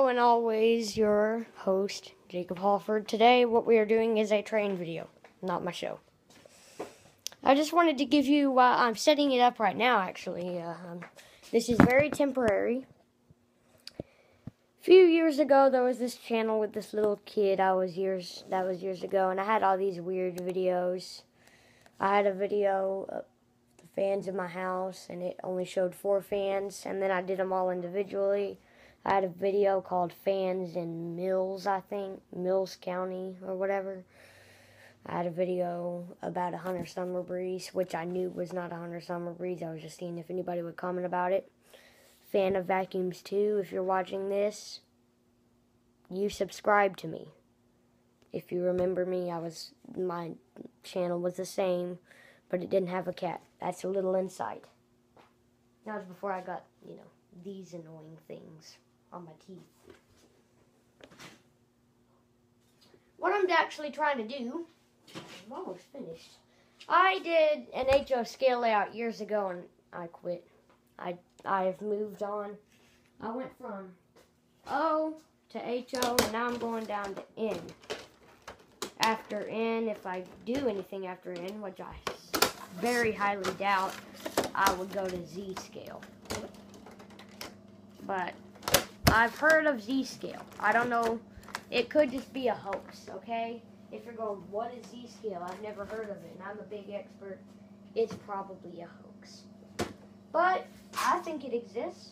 and always your host, Jacob Halford. Today, what we are doing is a train video, not my show. I just wanted to give you, I'm setting it up right now, actually. This is very temporary. A few years ago, there was this channel with this little kid. That was years ago, and I had all these weird videos. I had a video of the fans in my house, and it only showed 4 fans, and then I did them all individually. I had a video called Fans in Mills, I think, Mills County or whatever. I had a video about a Hunter Summer Breeze, which I knew was not a Hunter Summer Breeze. I was just seeing if anybody would comment about it. Fan of Vacuums too. If you're watching this, you subscribe to me. If you remember me, my channel was the same, but it didn't have a cat. That's a little insight. That was before I got, these annoying things on my teeth. What I'm actually trying to do, I'm almost finished. I did an HO scale layout years ago and I quit. I've moved on. I went from O to HO and now I'm going down to N. After N, if I do anything after N, which I very highly doubt, I would go to Z scale. But I've heard of Z scale. I don't know. It could just be a hoax, okay? If you're going, what is Z scale? I've never heard of it, and I'm a big expert. It's probably a hoax. But I think it exists.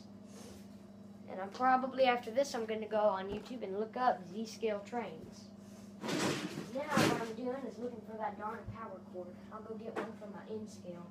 And I'm probably, after this, I'm going to go on YouTube and look up Z scale trains. Now what I'm doing is looking for that darn power cord. I'll go get one from my N scale.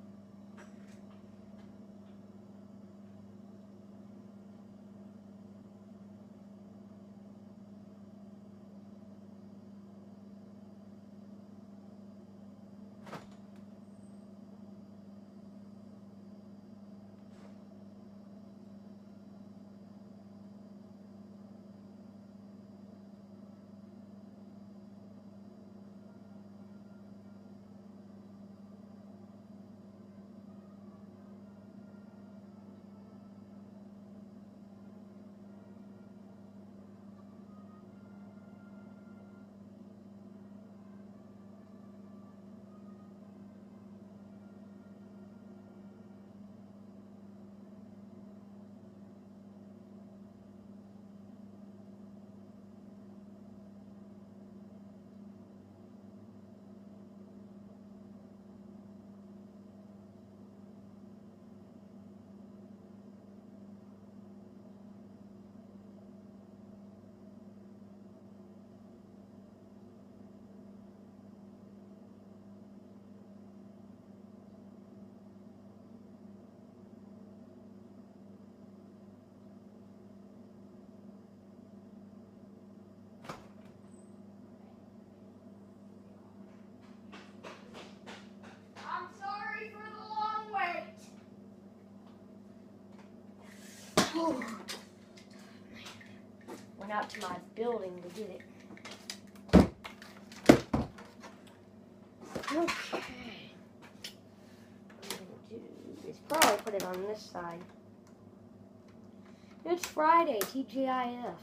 Went out to my building to get it. Okay. What I'm going to do is probably put it on this side. It's Friday, TGIF.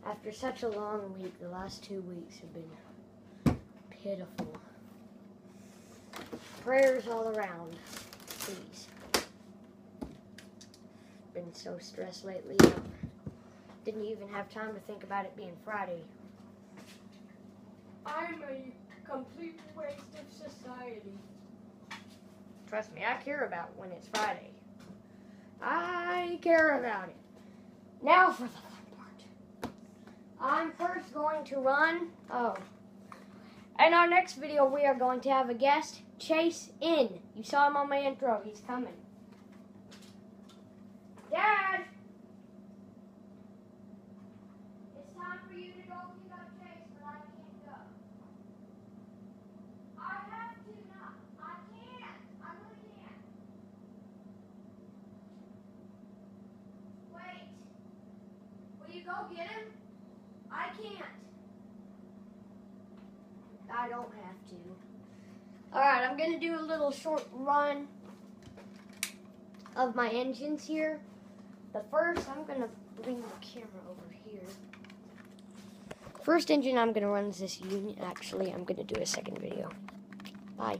After such a long week, the last 2 weeks have been pitiful. Prayers all around, please. Been so stressed lately. Didn't even have time to think about it being Friday. I'm a complete waste of society. Trust me, I care about when it's Friday. I care about it. Now for the fun part. I'm first going to run. In our next video, we are going to have a guest, Chase In. You saw him on my intro. He's coming. Dad! It's time for you to go pick up Chase, but I can't go. I have to not. I can't. I really can't. Wait. Will you go get him? I can't. I don't have to. Alright, I'm going to do a little short run of my engines here. The first, I'm going to bring the camera over here. First engine I'm going to run is this unit. Actually, I'm going to do a second video. Bye.